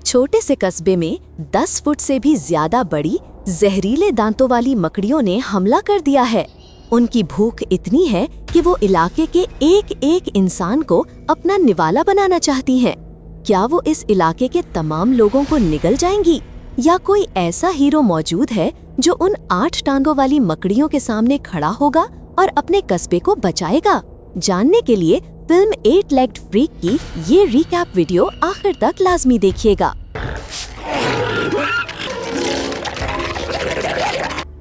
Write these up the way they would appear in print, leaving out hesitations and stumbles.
छोटे से कस्बे में 10 फुट से भी ज्यादा बड़ी जहरीले दांतों वाली मकड़ियों ने हमला कर दिया है। उनकी भूख इतनी है कि वो इलाके के एक एक इंसान को अपना निवाला बनाना चाहती हैं। क्या वो इस इलाके के तमाम लोगों को निगल जाएंगी या कोई ऐसा हीरो मौजूद है जो उन 8 टांगों वाली मकड़ियों के सामने खड़ा होगा और अपने कस्बे को बचाएगा? जानने के लिए फिल्म 8 लेग्ड फ्रीक की ये रिकैप वीडियो आखिर तक लाजमी देखिएगा।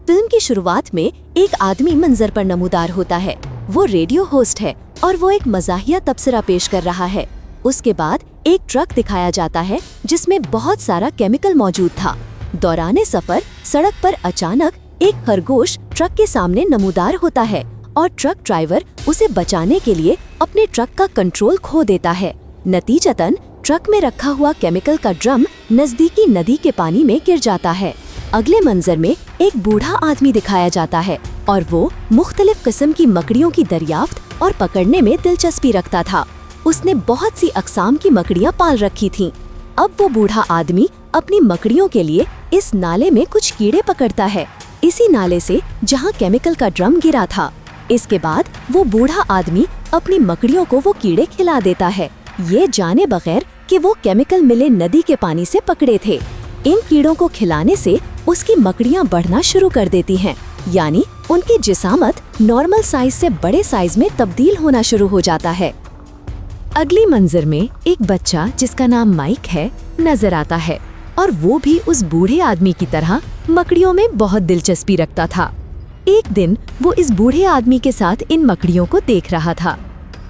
फिल्म की शुरुआत में एक आदमी मंजर पर नमूदार होता है। वो रेडियो होस्ट है और वो एक मज़ाहिया तबसरा पेश कर रहा है। उसके बाद एक ट्रक दिखाया जाता है जिसमें बहुत सारा केमिकल मौजूद था। दौराने सफर सड़क पर अचानक एक खरगोश ट्रक के सामने नमूदार होता है और ट्रक ड्राइवर उसे बचाने के लिए अपने ट्रक का कंट्रोल खो देता है। नतीजतन ट्रक में रखा हुआ केमिकल का ड्रम नजदीकी नदी के पानी में गिर जाता है। अगले मंजर में एक बूढ़ा आदमी दिखाया जाता है और वो मुख्तलिफ किस्म की मकड़ियों की दरियाफ्त और पकड़ने में दिलचस्पी रखता था। उसने बहुत सी अक़साम की मकड़ियाँ पाल रखी थीं। अब वो बूढ़ा आदमी अपनी मकड़ियों के लिए इस नाले में कुछ कीड़े पकड़ता है, इसी नाले से जहाँ केमिकल का ड्रम गिरा था। इसके बाद वो बूढ़ा आदमी अपनी मकड़ियों को वो कीड़े खिला देता है, ये जाने बगैर कि वो केमिकल मिले नदी के पानी से पकड़े थे। इन कीड़ों को खिलाने से उसकी मकड़ियाँ बढ़ना शुरू कर देती हैं, यानी उनकी जिसामत नॉर्मल साइज से बड़े साइज में तब्दील होना शुरू हो जाता है। अगली मंजर में एक बच्चा जिसका नाम माइक है नजर आता है और वो भी उस बूढ़े आदमी की तरह मकड़ियों में बहुत दिलचस्पी रखता था। एक दिन वो इस बूढ़े आदमी के साथ इन मकड़ियों को देख रहा था।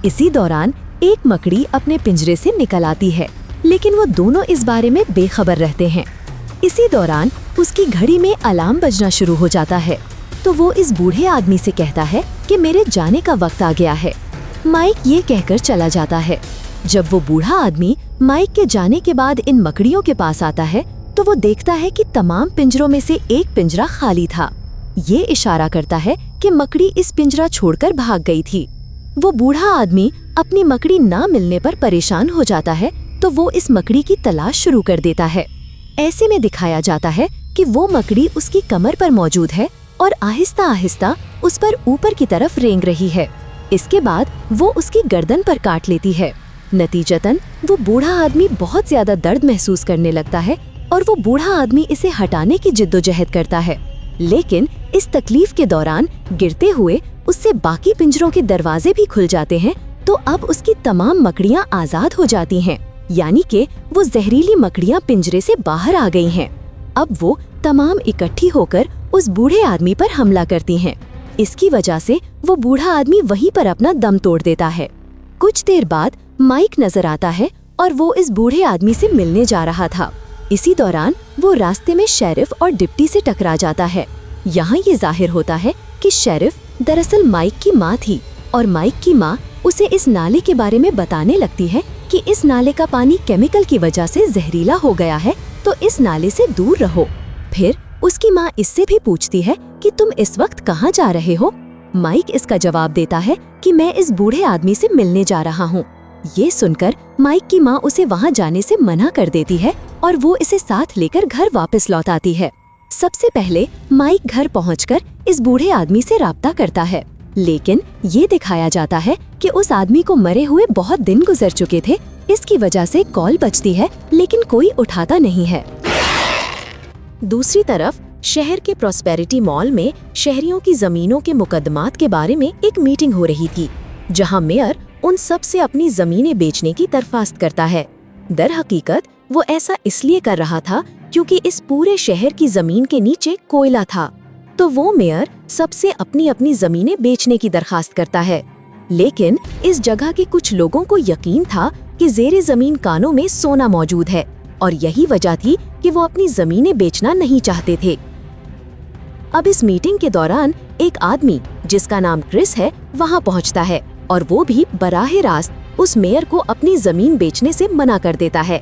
इसी दौरान एक मकड़ी अपने पिंजरे से निकल आती है, लेकिन वो दोनों इस बारे में बेखबर रहते हैं। इसी दौरान उसकी घड़ी में अलार्म बजना शुरू हो जाता है, तो वो इस बूढ़े आदमी से कहता है कि मेरे जाने का वक्त आ गया है। माइक ये कहकर चला जाता है। जब वो बूढ़ा आदमी माइक के जाने के बाद इन मकड़ियों के पास आता है तो वो देखता है कि तमाम पिंजरों में से एक पिंजरा खाली था। ये इशारा करता है कि मकड़ी इस पिंजरा छोड़कर भाग गई थी। वो बूढ़ा आदमी अपनी मकड़ी ना मिलने पर परेशान हो जाता है, तो वो इस मकड़ी की तलाश शुरू कर देता है। ऐसे में दिखाया जाता है कि वो मकड़ी उसकी कमर पर मौजूद है और आहिस्ता आहिस्ता उस पर ऊपर की तरफ रेंग रही है। इसके बाद वो उसकी गर्दन पर काट लेती है। नतीजतन वो बूढ़ा आदमी बहुत ज्यादा दर्द महसूस करने लगता है और वो बूढ़ा आदमी इसे हटाने की जिद्दोजहद करता है, लेकिन इस तकलीफ के दौरान गिरते हुए उससे बाकी पिंजरों के दरवाजे भी खुल जाते हैं, तो अब उसकी तमाम मकड़ियां आजाद हो जाती हैं, यानी कि वो जहरीली मकड़ियां पिंजरे से बाहर आ गई हैं। अब वो तमाम इकट्ठी होकर उस बूढ़े आदमी पर हमला करती हैं। इसकी वजह से वो बूढ़ा आदमी वहीं पर अपना दम तोड़ देता है। कुछ देर बाद माइक नजर आता है और वो इस बूढ़े आदमी से मिलने जा रहा था। इसी दौरान वो रास्ते में शेरिफ और डिप्टी से टकरा जाता है। यहाँ ये जाहिर होता है कि शेरिफ दरअसल माइक की माँ थी और माइक की माँ उसे इस नाले के बारे में बताने लगती है कि इस नाले का पानी केमिकल की वजह से जहरीला हो गया है, तो इस नाले से दूर रहो। फिर उसकी माँ इससे भी पूछती है कि तुम इस वक्त कहाँ जा रहे हो? माइक इसका जवाब देता है कि मैं इस बूढ़े आदमी से मिलने जा रहा हूँ। ये सुनकर माइक की माँ उसे वहाँ जाने से मना कर देती है और वो इसे साथ लेकर घर वापस लौट आती है। सबसे पहले माइक घर पहुँचकर इस बूढ़े आदमी से राब्ता करता है, लेकिन ये दिखाया जाता है कि उस आदमी को मरे हुए बहुत दिन गुजर चुके थे। इसकी वजह से कॉल बजती है, लेकिन कोई उठाता नहीं है। दूसरी तरफ शहर के प्रॉस्पेरिटी मॉल में शहरियों की जमीनों के मुकदमात के बारे में एक मीटिंग हो रही थी, जहां मेयर उन सब से अपनी जमीनें बेचने की दरख्वास्त करता है। दर हकीकत वो ऐसा इसलिए कर रहा था क्योंकि इस पूरे शहर की जमीन के नीचे कोयला था, तो वो मेयर सबसे अपनी अपनी जमीनें बेचने की दरख्वास्त करता है। लेकिन इस जगह के कुछ लोगों को यकीन था कि ज़ेरे जमीन कानों में सोना मौजूद है और यही वजह थी कि वो अपनी जमीनें बेचना नहीं चाहते थे। अब इस मीटिंग के दौरान एक आदमी जिसका नाम क्रिस है वहां पहुंचता है और वो भी बराह रास्त उस मेयर को अपनी जमीन बेचने से मना कर देता है।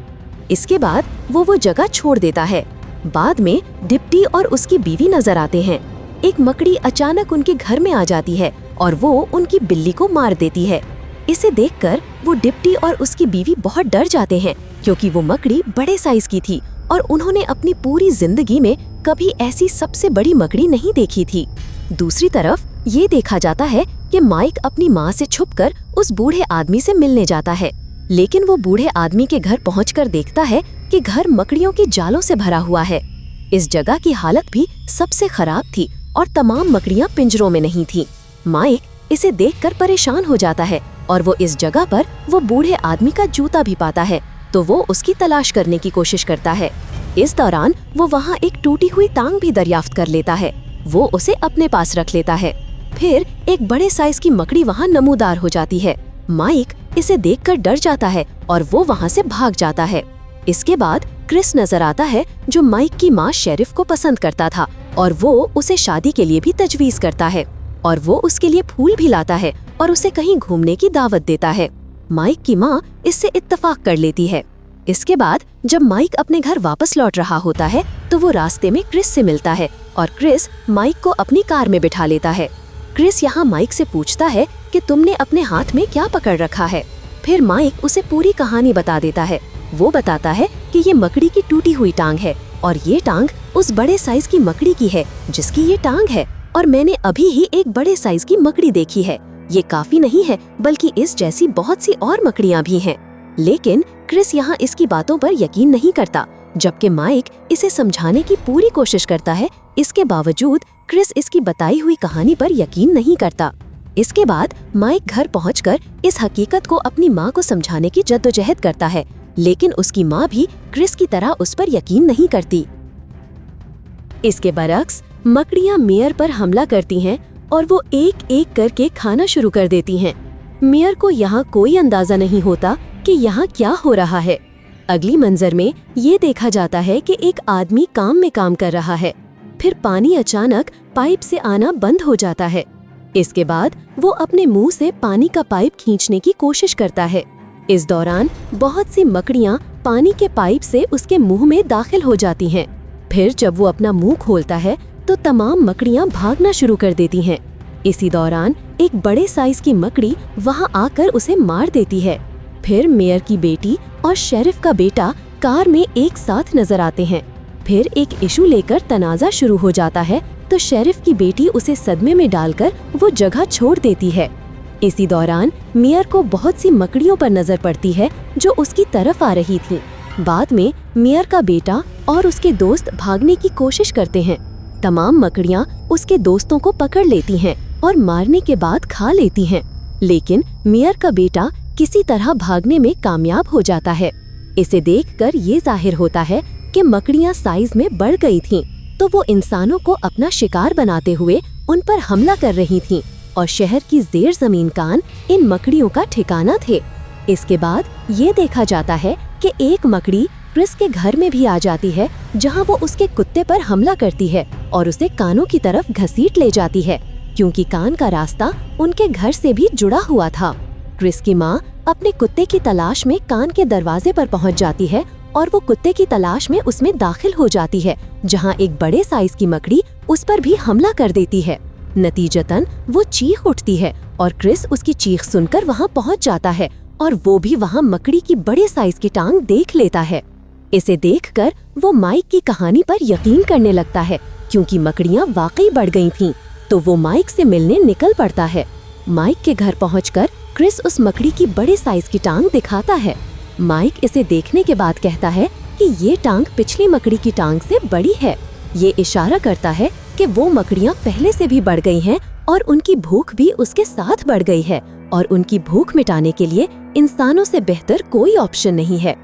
इसके बाद वो जगह छोड़ देता है। बाद में डिप्टी और उसकी बीवी नजर आते हैं। एक मकड़ी अचानक उनके घर में आ जाती है और वो उनकी बिल्ली को मार देती है। इसे देखकर वो डिप्टी और उसकी बीवी बहुत डर जाते हैं, क्योंकि वो मकड़ी बड़े साइज की थी और उन्होंने अपनी पूरी जिंदगी में कभी ऐसी सबसे बड़ी मकड़ी नहीं देखी थी। दूसरी तरफ ये देखा जाता है कि माइक अपनी माँ से छुपकर उस बूढ़े आदमी से मिलने जाता है, लेकिन वो बूढ़े आदमी के घर पहुंचकर देखता है कि घर मकड़ियों के जालों से भरा हुआ है। इस जगह की हालत भी सबसे खराब थी और तमाम मकड़ियां पिंजरों में नहीं थीं। माइक इसे देखकर परेशान हो जाता है और वो इस जगह पर वो बूढ़े आदमी का जूता भी पाता है, तो वो उसकी तलाश करने की कोशिश करता है। इस दौरान वो वहाँ एक टूटी हुई टांग भी दरियाफ्त कर लेता है। वो उसे अपने पास रख लेता है। फिर एक बड़े साइज की मकड़ी वहाँ नमूदार हो जाती है। माइक इसे देखकर डर जाता है और वो वहाँ से भाग जाता है। इसके बाद क्रिस नजर आता है, जो माइक की माँ शेरिफ को पसंद करता था और वो उसे शादी के लिए भी तजवीज़ करता है और वो उसके लिए फूल भी लाता है और उसे कहीं घूमने की दावत देता है। माइक की माँ इससे इत्तेफाक कर लेती है। इसके बाद जब माइक अपने घर वापस लौट रहा होता है तो वो रास्ते में क्रिस से मिलता है और क्रिस माइक को अपनी कार में बिठा लेता है। क्रिस यहाँ माइक से पूछता है कि तुमने अपने हाथ में क्या पकड़ रखा है। फिर माइक उसे पूरी कहानी बता देता है। वो बताता है कि ये मकड़ी की टूटी हुई टांग है और ये टांग उस बड़े साइज की मकड़ी की है जिसकी ये टांग है, और मैंने अभी ही एक बड़े साइज की मकड़ी देखी है। ये काफी नहीं है, बल्कि इस जैसी बहुत सी और मकड़ियाँ भी हैं। लेकिन क्रिस यहाँ इसकी बातों पर यकीन नहीं करता, जबकि माइक इसे समझाने की पूरी कोशिश करता है। इसके बावजूद क्रिस इसकी बताई हुई कहानी पर यकीन नहीं करता। इसके बाद माइक घर पहुंचकर इस हकीकत को अपनी माँ को समझाने की जद्दोजहद करता है, लेकिन उसकी माँ भी क्रिस की तरह उस पर यकीन नहीं करती। इसके बरक्स मकड़ियाँ मेयर पर हमला करती हैं और वो एक एक करके खाना शुरू कर देती हैं। मेयर को यहाँ कोई अंदाजा नहीं होता कि यहाँ क्या हो रहा है। अगली मंजर में ये देखा जाता है कि एक आदमी काम में काम कर रहा है। फिर पानी अचानक पाइप से आना बंद हो जाता है। इसके बाद वो अपने मुंह से पानी का पाइप खींचने की कोशिश करता है। इस दौरान बहुत सी मकड़ियाँ पानी के पाइप से उसके मुंह में दाखिल हो जाती हैं। फिर जब वो अपना मुंह खोलता है तो तमाम मकड़ियाँ भागना शुरू कर देती हैं। इसी दौरान एक बड़े साइज की मकड़ी वहाँ आकर उसे मार देती है। फिर मेयर की बेटी और शेरिफ का बेटा कार में एक साथ नजर आते हैं। फिर एक इशू लेकर तनाजा शुरू हो जाता है, तो शेरिफ की बेटी उसे सदमे में डालकर वो जगह छोड़ देती है। इसी दौरान मेयर को बहुत सी मकड़ियों पर नजर पड़ती है जो उसकी तरफ आ रही थीं। बाद में मेयर का बेटा और उसके दोस्त भागने की कोशिश करते हैं। तमाम मकड़ियाँ उसके दोस्तों को पकड़ लेती हैं और मारने के बाद खा लेती हैं, लेकिन मेयर का बेटा किसी तरह भागने में कामयाब हो जाता है। इसे देखकर ये जाहिर होता है कि मकड़ियाँ साइज में बढ़ गई थीं, तो वो इंसानों को अपना शिकार बनाते हुए उन पर हमला कर रही थीं और शहर की जेर जमीन कान इन मकड़ियों का ठिकाना थे। इसके बाद ये देखा जाता है कि एक मकड़ी क्रिस के घर में भी आ जाती है, जहाँ वो उसके कुत्ते पर हमला करती है और उसे कानों की तरफ घसीट ले जाती है, क्योंकि कान का रास्ता उनके घर से भी जुड़ा हुआ था। क्रिस की माँ अपने कुत्ते की तलाश में कान के दरवाजे पर पहुँच जाती है और वो कुत्ते की तलाश में उसमें दाखिल हो जाती है, जहाँ एक बड़े साइज की मकड़ी उस पर भी हमला कर देती है। नतीजतन वो चीख उठती है और क्रिस उसकी चीख सुनकर वहाँ पहुँच जाता है और वो भी वहाँ मकड़ी की बड़े साइज की टांग देख लेता है। इसे देखकर वो माइक की कहानी पर यकीन करने लगता है, क्योंकि मकड़ियाँ वाकई बढ़ गई थीं, तो वो माइक से मिलने निकल पड़ता है। माइक के घर पहुंचकर क्रिस उस मकड़ी की बड़े साइज की टांग दिखाता है। माइक इसे देखने के बाद कहता है कि ये टांग पिछली मकड़ी की टांग से बड़ी है। ये इशारा करता है कि वो मकड़ियाँ पहले से भी बढ़ गई हैं और उनकी भूख भी उसके साथ बढ़ गई है, और उनकी भूख मिटाने के लिए इंसानों से बेहतर कोई ऑप्शन नहीं है।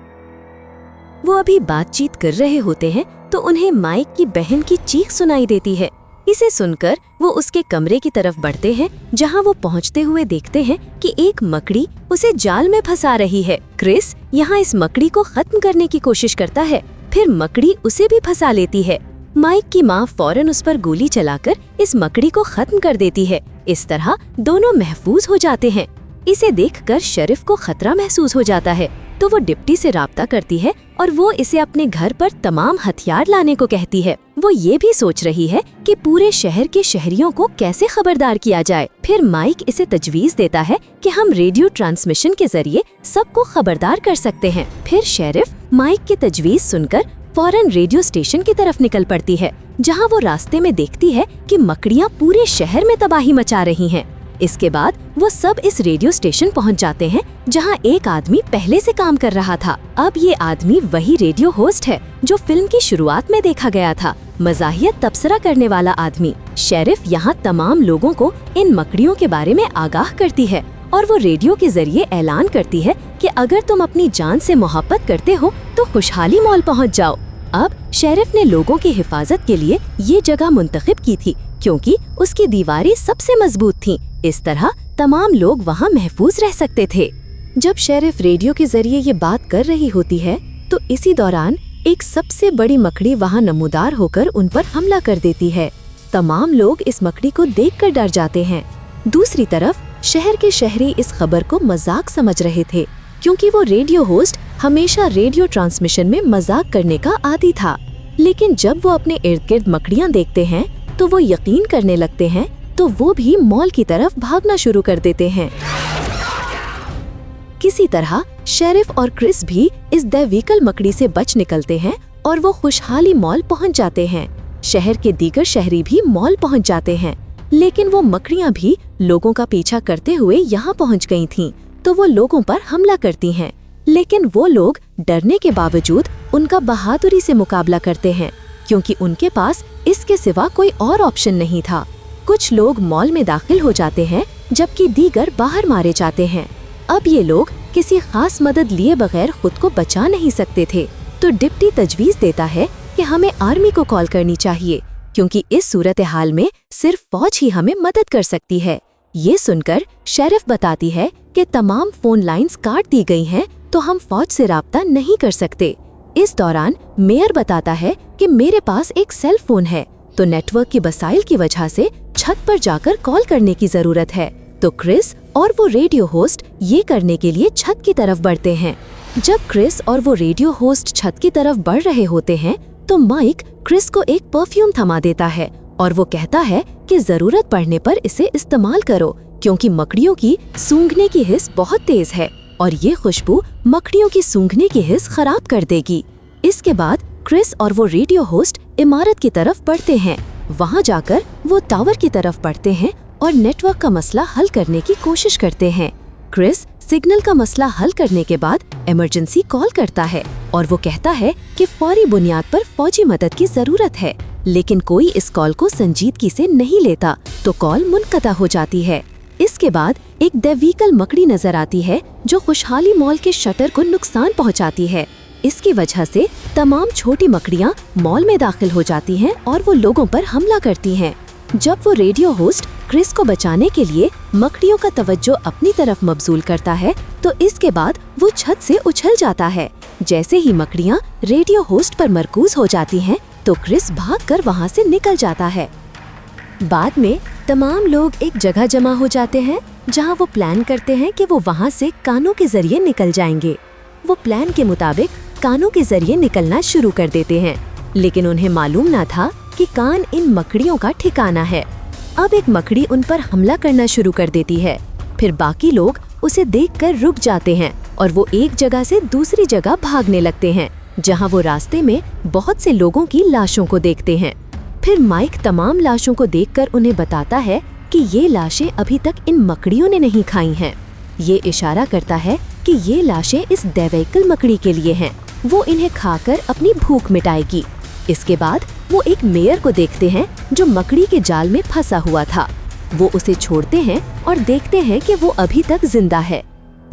वो अभी बातचीत कर रहे होते हैं तो उन्हें माइक की बहन की चीख सुनाई देती है। इसे सुनकर वो उसके कमरे की तरफ बढ़ते हैं, जहां वो पहुंचते हुए देखते हैं कि एक मकड़ी उसे जाल में फंसा रही है। क्रिस यहां इस मकड़ी को खत्म करने की कोशिश करता है, फिर मकड़ी उसे भी फंसा लेती है। माइक की माँ फौरन उस पर गोली चलाकर इस मकड़ी को खत्म कर देती है। इस तरह दोनों महफूज हो जाते हैं। इसे देखकर शेरिफ को खतरा महसूस हो जाता है, तो वो डिप्टी से राब्ता करती है और वो इसे अपने घर पर तमाम हथियार लाने को कहती है। वो ये भी सोच रही है कि पूरे शहर के शहरियों को कैसे खबरदार किया जाए। फिर माइक इसे तजवीज़ देता है कि हम रेडियो ट्रांसमिशन के जरिए सबको खबरदार कर सकते हैं। फिर शेरिफ माइक की तजवीज़ सुनकर फौरन रेडियो स्टेशन की तरफ निकल पड़ती है, जहाँ वो रास्ते में देखती है कि मकड़ियाँ पूरे शहर में तबाही मचा रही हैं। इसके बाद वो सब इस रेडियो स्टेशन पहुंच जाते हैं, जहां एक आदमी पहले से काम कर रहा था। अब ये आदमी वही रेडियो होस्ट है जो फिल्म की शुरुआत में देखा गया था, मज़ाहिया तबसरा करने वाला आदमी। शेरिफ यहाँ तमाम लोगों को इन मकड़ियों के बारे में आगाह करती है और वो रेडियो के जरिए ऐलान करती है कि अगर तुम अपनी जान से मोहब्बत करते हो तो खुशहाली मॉल पहुँच जाओ। अब शेरिफ ने लोगों की हिफाजत के लिए ये जगह मुंतखब की थी, क्योंकि उसकी दीवारें सबसे मजबूत थीं। इस तरह तमाम लोग वहाँ महफूज रह सकते थे। जब शेरिफ रेडियो के जरिए ये बात कर रही होती है तो इसी दौरान एक सबसे बड़ी मकड़ी वहाँ नमूदार होकर उन पर हमला कर देती है। तमाम लोग इस मकड़ी को देखकर डर जाते हैं। दूसरी तरफ शहर के शहरी इस खबर को मजाक समझ रहे थे, क्योंकि वो रेडियो होस्ट हमेशा रेडियो ट्रांसमिशन में मजाक करने का आदी था। लेकिन जब वो अपने इर्द गिर्द मकड़ियाँ देखते हैं तो वो यकीन करने लगते हैं, तो वो भी मॉल की तरफ भागना शुरू कर देते हैं। किसी तरह शेरिफ और क्रिस भी इस दैवीकल मकड़ी से बच निकलते हैं और वो खुशहाली मॉल पहुंच जाते हैं। शहर के दीगर शहरी भी मॉल पहुंच जाते हैं, लेकिन वो मकड़ियां भी लोगों का पीछा करते हुए यहाँ पहुंच गई थीं, तो वो लोगों पर हमला करती हैं। लेकिन वो लोग डरने के बावजूद उनका बहादुरी से मुकाबला करते हैं, क्योंकि उनके पास इसके सिवा कोई और ऑप्शन नहीं था। कुछ लोग मॉल में दाखिल हो जाते हैं, जबकि दीगर बाहर मारे जाते हैं। अब ये लोग किसी खास मदद लिए बगैर खुद को बचा नहीं सकते थे, तो डिप्टी तजवीज़ देता है कि हमें आर्मी को कॉल करनी चाहिए, क्योंकि इस सूरत हाल में सिर्फ फौज ही हमें मदद कर सकती है। ये सुनकर शेरिफ बताती है कि तमाम फोन लाइंस काट दी गई हैं, तो हम फौज से राब्ता नहीं कर सकते। इस दौरान मेयर बताता है कि मेरे पास एक सेल फोन है, तो नेटवर्क की वसाइल की वजह से छत पर जाकर कॉल करने की जरूरत है। तो क्रिस और वो रेडियो होस्ट ये करने के लिए छत की तरफ बढ़ते हैं। जब क्रिस और वो रेडियो होस्ट छत की तरफ बढ़ रहे होते हैं, तो माइक क्रिस को एक परफ्यूम थमा देता है और वो कहता है कि जरूरत पड़ने पर इसे इस्तेमाल करो, क्योंकि मकड़ियों की सूंघने की हिस्स बहुत तेज है और ये खुशबू मकड़ियों की सूंघने की हिस्स खराब कर देगी। इसके बाद क्रिस और वो रेडियो होस्ट इमारत की तरफ बढ़ते हैं। वहाँ जाकर वो टावर की तरफ बढ़ते हैं और नेटवर्क का मसला हल करने की कोशिश करते हैं। क्रिस सिग्नल का मसला हल करने के बाद इमरजेंसी कॉल करता है और वो कहता है कि फौरी बुनियाद पर फौजी मदद की जरूरत है, लेकिन कोई इस कॉल को संजीदगी से नहीं लेता, तो कॉल मुनक़ता हो जाती है। इसके बाद एक दैवीकल मकड़ी नजर आती है जो खुशहाली मॉल के शटर को नुकसान पहुंचाती है। इसकी वजह से तमाम छोटी मकड़ियां मॉल में दाखिल हो जाती हैं और वो लोगों पर हमला करती हैं। जब वो रेडियो होस्ट क्रिस को बचाने के लिए मकड़ियों का तवज्जो अपनी तरफ मबजूल करता है, तो इसके बाद वो छत से उछल जाता है। जैसे ही मकड़ियां रेडियो होस्ट पर मरकूज हो जाती हैं, तो क्रिस भागकर वहां से निकल जाता है। बाद में तमाम लोग एक जगह जमा हो जाते हैं, जहां वो प्लान करते हैं कि वो वहां से कानों के जरिए निकल जाएंगे। वो प्लान के मुताबिक कानों के जरिए निकलना शुरू कर देते हैं, लेकिन उन्हें मालूम न था कि कान इन मकड़ियों का ठिकाना है। अब एक मकड़ी उन पर हमला करना शुरू कर देती है। फिर बाकी लोग उसे देखकर रुक जाते हैं और वो एक जगह से दूसरी जगह भागने लगते हैं, जहां वो रास्ते में बहुत से लोगों की लाशों को देखते हैं। फिर माइक तमाम लाशों को देखकर उन्हें बताता है कि ये लाशें अभी तक इन मकड़ियों ने नहीं खाई हैं। ये इशारा करता है कि ये लाशें इस दैवीकल मकड़ी के लिए हैं, वो इन्हें खाकर अपनी भूख मिटाएगी। इसके बाद वो एक मेयर को देखते हैं जो मकड़ी के जाल में फंसा हुआ था। वो उसे छोड़ते हैं और देखते हैं कि वो अभी तक जिंदा है।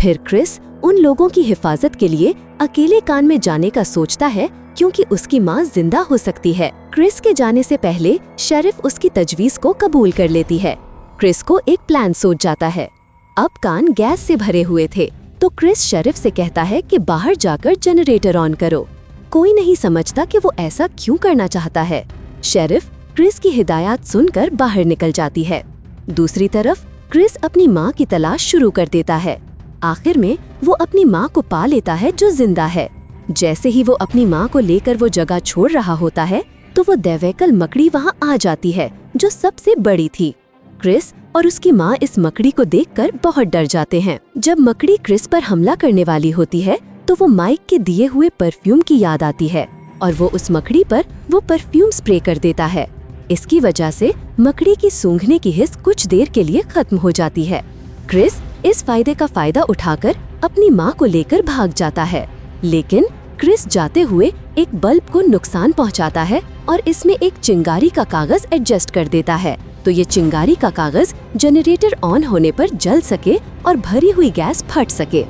फिर क्रिस उन लोगों की हिफाजत के लिए अकेले कान में जाने का सोचता है, क्योंकि उसकी माँ जिंदा हो सकती है। क्रिस के जाने से पहले शेरिफ उसकी तजवीज को कबूल कर लेती है। क्रिस को एक प्लान सूझ जाता है। अब कान गैस से भरे हुए थे, तो क्रिस शेरिफ से कहता है कि बाहर जाकर जनरेटर ऑन करो। कोई नहीं समझता कि वो ऐसा क्यों करना चाहता है। शेरिफ क्रिस की हिदायत सुनकर बाहर निकल जाती है। दूसरी तरफ क्रिस अपनी माँ की तलाश शुरू कर देता है। आखिर में वो अपनी माँ को पा लेता है जो जिंदा है। जैसे ही वो अपनी माँ को लेकर वो जगह छोड़ रहा होता है तो वो दैवेकल मकड़ी वहाँ आ जाती है जो सबसे बड़ी थी। क्रिस और उसकी माँ इस मकड़ी को देखकर बहुत डर जाते हैं। जब मकड़ी क्रिस पर हमला करने वाली होती है तो वो माइक के दिए हुए परफ्यूम की याद आती है और वो उस मकड़ी पर वो परफ्यूम स्प्रे कर देता है। इसकी वजह से मकड़ी की सूंघने की हिस्स कुछ देर के लिए खत्म हो जाती है। क्रिस इस फायदे का फायदा उठाकर अपनी माँ को लेकर भाग जाता है, लेकिन क्रिस जाते हुए एक बल्ब को नुकसान पहुंचाता है और इसमें एक चिंगारी का कागज एडजस्ट कर देता है तो ये चिंगारी का कागज जनरेटर ऑन होने पर जल सके और भरी हुई गैस फट सके।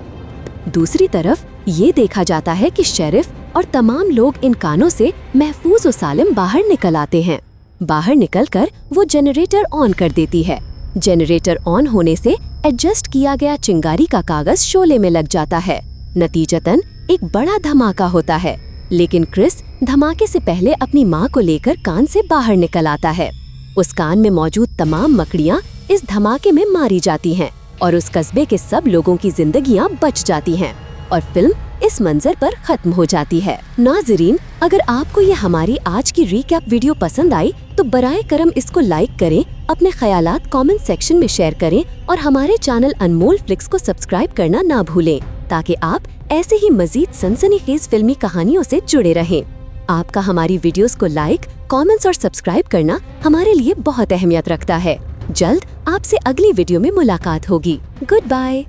दूसरी तरफ ये देखा जाता है कि शेरिफ और तमाम लोग इन कानों से महफूज और सालिम बाहर निकल आते हैं। बाहर निकलकर वो जनरेटर ऑन कर देती है। जनरेटर ऑन होने से एडजस्ट किया गया चिंगारी का कागज शोले में लग जाता है। नतीजतन एक बड़ा धमाका होता है, लेकिन क्रिस धमाके से पहले अपनी माँ को लेकर कान से बाहर निकल आता है। उस कान में मौजूद तमाम मकड़ियाँ इस धमाके में मारी जाती हैं और उस कस्बे के सब लोगों की जिंदगियाँ बच जाती हैं और फिल्म इस मंजर पर खत्म हो जाती है। नाज़रीन, अगर आपको ये हमारी आज की रीकैप वीडियो पसंद आई तो बराए करम इसको लाइक करें, अपने ख्यालात कमेंट सेक्शन में शेयर करें और हमारे चैनल अनमोल फ्लिक्स को सब्सक्राइब करना ना भूलें ताकि आप ऐसे ही मजीद सनसनीखेज फिल्मी कहानियों से जुड़े रहें। आपका हमारी वीडियोस को लाइक, कमेंट्स और सब्सक्राइब करना हमारे लिए बहुत अहमियत रखता है। जल्द आपसे अगली वीडियो में मुलाकात होगी। Good bye.